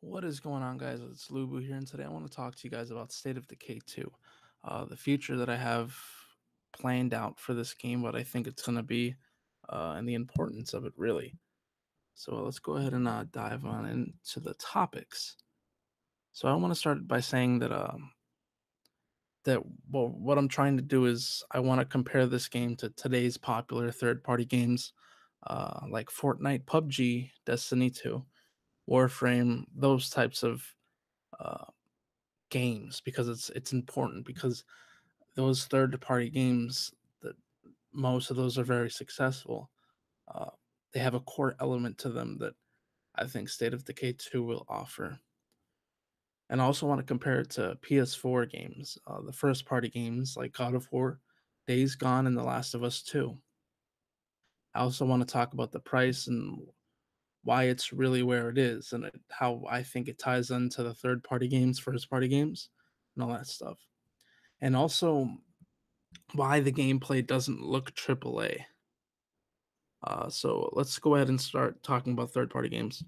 What is going on, guys? It's Lubu here, and today I want to talk to you guys about State of Decay 2, the future that I have planned out for this game, what I think it's going to be, and the importance of it, really. So let's go ahead and dive on into the topics. So I want to start by saying that what I'm trying to do is I want to compare this game to today's popular third-party games, like Fortnite, PUBG, Destiny 2, Warframe, those types of uh, games because it's important because those third party games that most of those are very successful. Uh, they have a core element to them that I think State of Decay 2 will offer. And I also want to compare it to PS4 games, the first party games like God of War, Days Gone, and The Last of Us 2. I also want to talk about the price and why it's really where it is and how I think it ties into the third party games, first party games, and all that stuff. And also why the gameplay doesn't look AAA. So let's go ahead and start talking about third party games.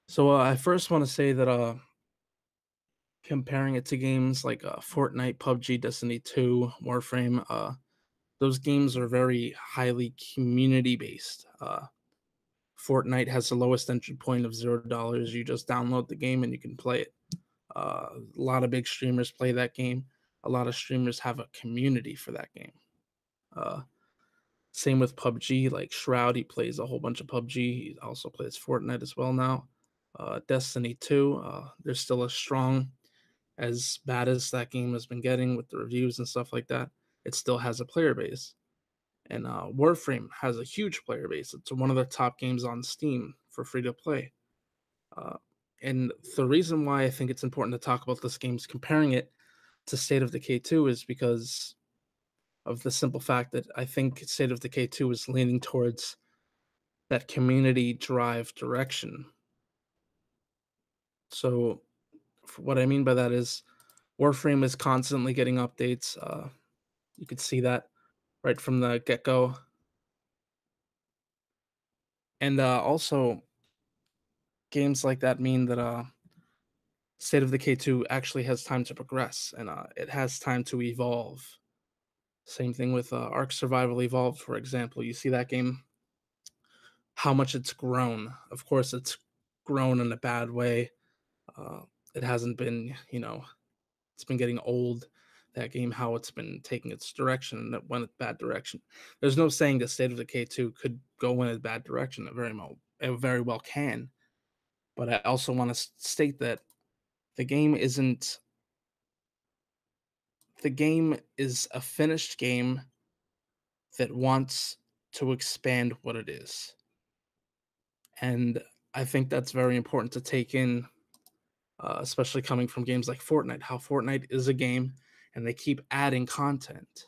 So I first want to say that comparing it to games like Fortnite, PUBG, Destiny 2, Warframe, those games are very highly community based. Fortnite has the lowest entry point of $0. You just download the game and you can play it. A lot of big streamers play that game. A lot of streamers have a community for that game. Uh, Same with PUBG. Like Shroud, he plays a whole bunch of PUBG. He also plays Fortnite as well now. Destiny 2, there's still a strong, as bad as that game has been getting with the reviews and stuff like that, it still has a player base. And Warframe has a huge player base. It's one of the top games on Steam for free to play. Uh, and the reason why I think it's important to talk about this game is comparing it to State of Decay 2 is because of the simple fact that I think State of Decay 2 is leaning towards that community drive direction. So, what I mean by that is Warframe is constantly getting updates. You could see that right from the get go. And also, games like that mean that State of Decay 2 actually has time to progress and it has time to evolve. Same thing with Ark Survival Evolved, for example. You see that game, how much it's grown. Of course, it's grown in a bad way. Uh, it hasn't been, it's been getting old. That game, how it's been taking its direction, and it went a bad direction. There's no saying that State of Decay 2 could go in a bad direction. It very well can. But I also want to state that the game isn't. The game is a finished game that wants to expand what it is, and I think that's very important to take in, especially coming from games like Fortnite. How Fortnite is a game, and they keep adding content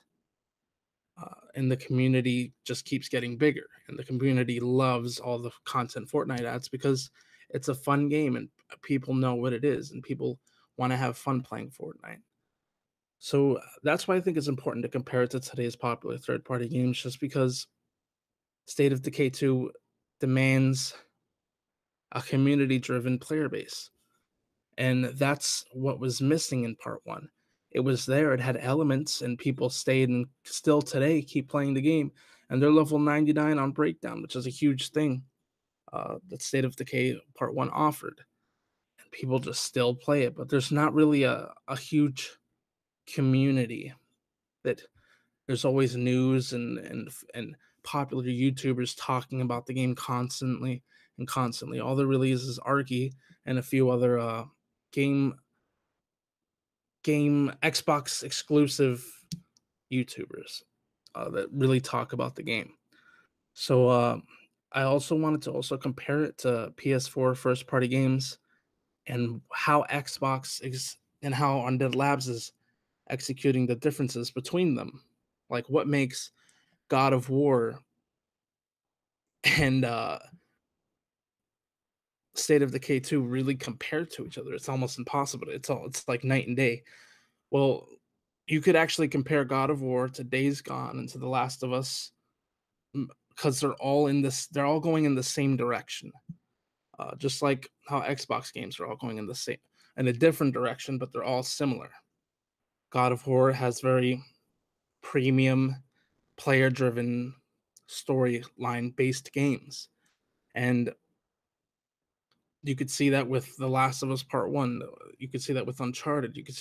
and the community just keeps getting bigger and the community loves all the content Fortnite adds because it's a fun game and people know what it is and people want to have fun playing Fortnite. So that's why I think it's important to compare it to today's popular third party games just because State of Decay 2 demands a community driven player base. And that's what was missing in part 1. It was there, it had elements, and people stayed and still today keep playing the game, and they're level 99 on Breakdown, which is a huge thing, that State of Decay Part 1 offered, and people just still play it, but there's not really a huge community that there's always news and popular YouTubers talking about the game constantly and constantly. All there really is Arky and a few other, game Xbox exclusive YouTubers that really talk about the game. So I also wanted to also compare it to PS4 first party games and how and how Undead Labs is executing the differences between them. Like what makes God of War and State of Decay 2 really compare to each other. It's almost impossible. It's like night and day. Well, you could actually compare God of War to Days Gone and to The Last of Us because they're all going in the same direction. just like how Xbox games are all going in a different direction, but they're all similar. God of War has very premium, player driven, storyline based games. And you could see that with The Last of Us Part 1. You could see that with Uncharted. You could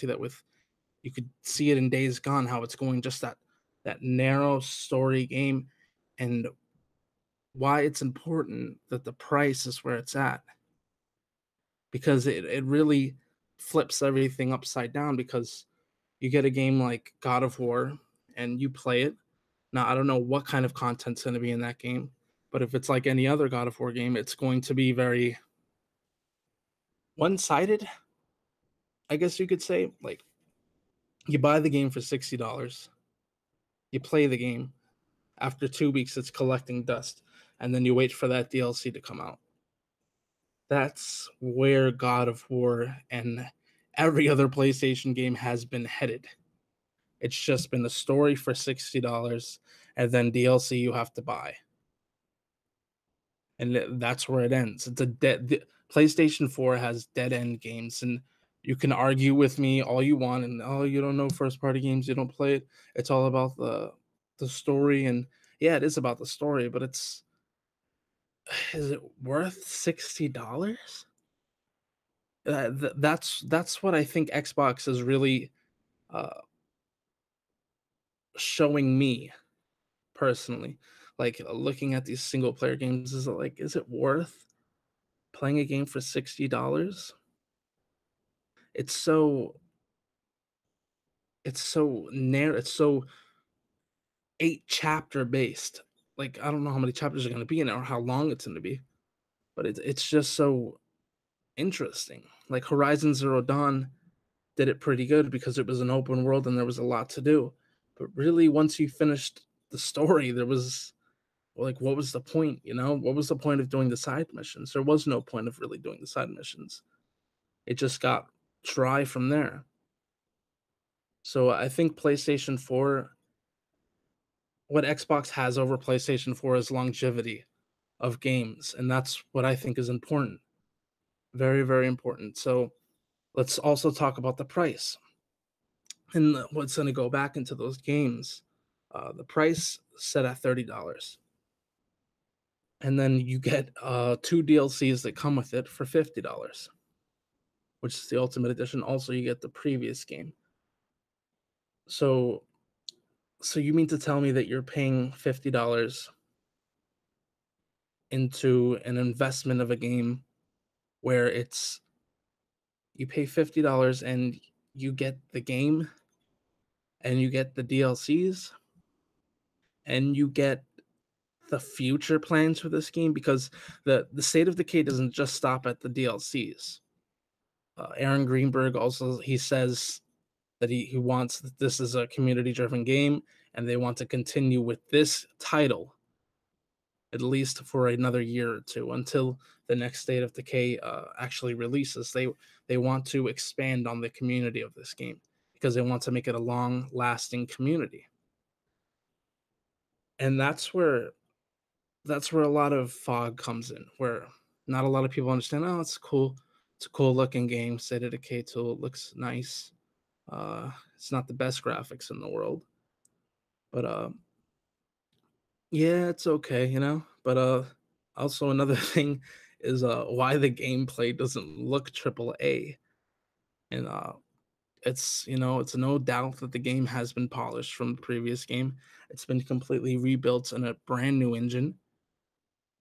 see it in Days Gone, how it's going just that narrow story game, and why it's important that the price is where it's at, because it really flips everything upside down. Because you get a game like God of War and you play it. Now, I don't know what kind of content's going to be in that game, but if it's like any other God of War game, it's going to be very one sided, I guess you could say. Like, you buy the game for $60, you play the game. After 2 weeks, it's collecting dust, and then you wait for that DLC to come out. That's where God of War and every other PlayStation game has been headed. It's just been a story for $60, and then DLC you have to buy. And that's where it ends. It's a PlayStation 4 has dead end games, and you can argue with me all you want, and oh, you don't know first party games, you don't play it. It's all about the story, and yeah, it is about the story, but it's is it worth $60? That's what I think Xbox is really uh, showing me personally. Like, looking at these single player games, is it worth playing a game for $60? It's so it's so narrow. It's so 8 chapter based. Like, I don't know how many chapters are going to be in it or how long it's going to be, but it's just so interesting. Like, Horizon Zero Dawn did it pretty good because it was an open world and there was a lot to do. But really, once you finished the story, there was like, what was the point? What was the point of doing the side missions? There was no point of really doing the side missions. It just got dry from there. So I think PlayStation 4, what Xbox has over PlayStation 4 is longevity of games. And that's what I think is important. Very, very important. So let's also talk about the price and what's going to go back into those games. The price set at $30. And then you get 2 DLCs that come with it for $50, which is the Ultimate Edition. Also, you get the previous game. So, so you mean to tell me that you're paying $50 into an investment of a game where you pay $50 and you get the game and you get the DLCs and you get the future plans for this game? Because the State of Decay doesn't just stop at the DLCs. Aaron Greenberg also, he says that he wants that this is a community driven game and they want to continue with this title at least for another year or two until the next State of Decay actually releases. They want to expand on the community of this game because they want to make it a long lasting community. And that's where a lot of fog comes in, where not a lot of people understand. Oh, it's cool. It's a cool looking game. State of Decay tool. It looks nice. It's not the best graphics in the world, but yeah, it's okay. But also another thing is why the gameplay doesn't look triple A. And it's no doubt that the game has been polished from the previous game. It's been completely rebuilt in a brand new engine.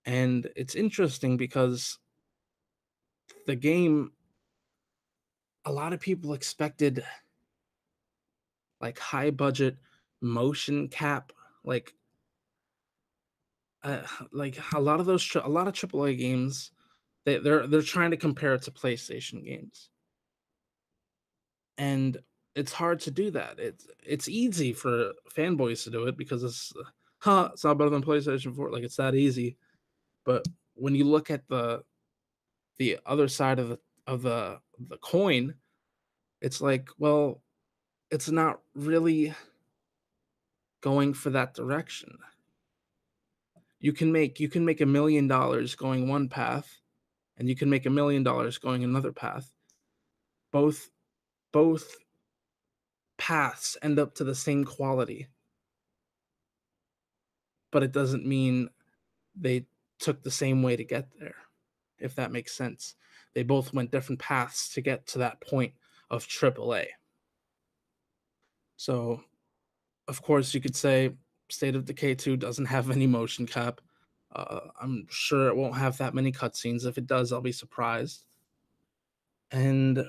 And it's interesting because the game, a lot of people expected like high budget motion cap, like like a lot of AAA games, they're trying to compare it to PlayStation games, and it's hard to do that. It's easy for fanboys to do it because it's not better than PlayStation 4. Like, it's that easy. But when you look at the other side of the coin, it's like, well, it's not really going for that direction. You can make $1 million going one path, and you can make $1 million going another path. Both both paths end up to the same quality, but it doesn't mean they took the same way to get there, if that makes sense. They both went different paths to get to that point of AAA. So, of course, you could say State of Decay 2 doesn't have any motion cap. I'm sure it won't have that many cutscenes. If it does, I'll be surprised. And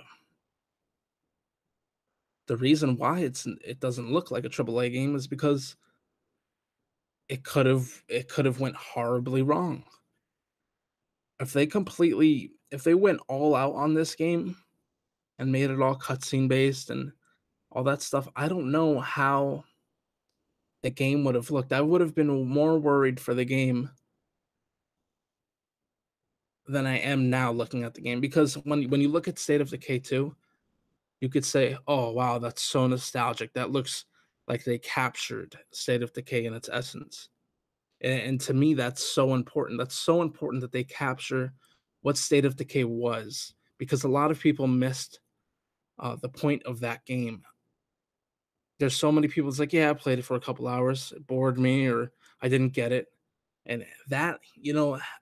the reason why it doesn't look like a AAA game is because it could have went horribly wrong. If they went all out on this game and made it all cutscene based and all that stuff, I don't know how the game would have looked. I would have been more worried for the game than I am now looking at the game, because when you look at State of Decay 2, you could say, "Oh wow, that's so nostalgic. That looks like they captured State of Decay in its essence." And to me, that's so important. That's so important that they capture what State of Decay was, because a lot of people missed the point of that game. There's so many people. It's like, yeah, I played it for a couple hours, it bored me, or I didn't get it, and that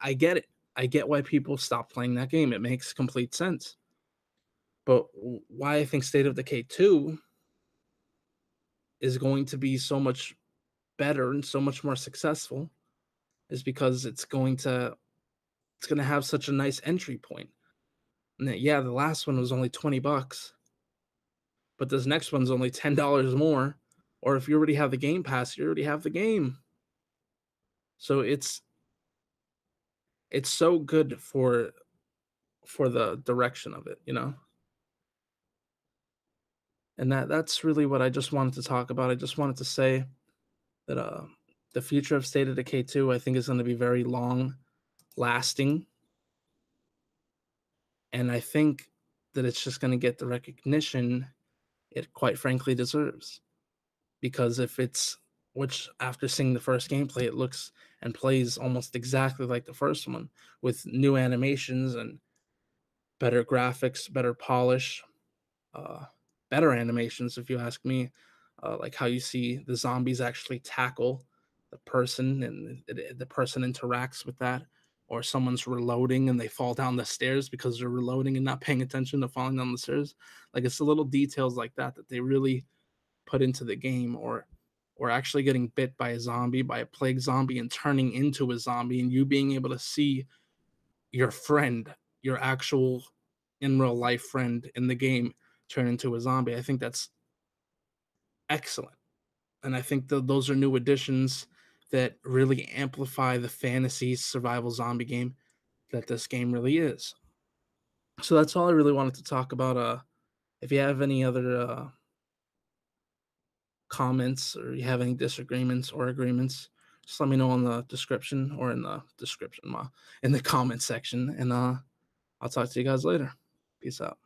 I get it. I get why people stop playing that game. It makes complete sense. But why I think State of Decay 2 is going to be so much better and so much more successful is because it's going to have such a nice entry point. And yeah, the last one was only $20, but this next one's only $10 more. Or if you already have the Game Pass, you already have the game. So it's so good for the direction of it. And that's really what I just wanted to talk about. I just wanted to say that the future of State of Decay 2, I think, is going to be very long lasting, and I think that it's just going to get the recognition it quite frankly deserves. Because if it's which after seeing the first gameplay, it looks and plays almost exactly like the first one, with new animations and better graphics, better polish, uh, better animations, if you ask me. Like how you see the zombies actually tackle the person, and the person interacts with that, or someone's reloading and they fall down the stairs because they're reloading and not paying attention to falling down the stairs. Like it's the little details like that that they really put into the game, or actually getting bit by a zombie, by a plague zombie, and turning into a zombie, and you being able to see your friend, your actual in real life friend in the game turn into a zombie. I think that's excellent. And I think that those are new additions that really amplify the fantasy survival zombie game that this game really is. So that's all I really wanted to talk about. If you have any other comments, or you have any disagreements or agreements, just let me know in the description, or in the description, in the comment section, and I'll talk to you guys later. Peace out.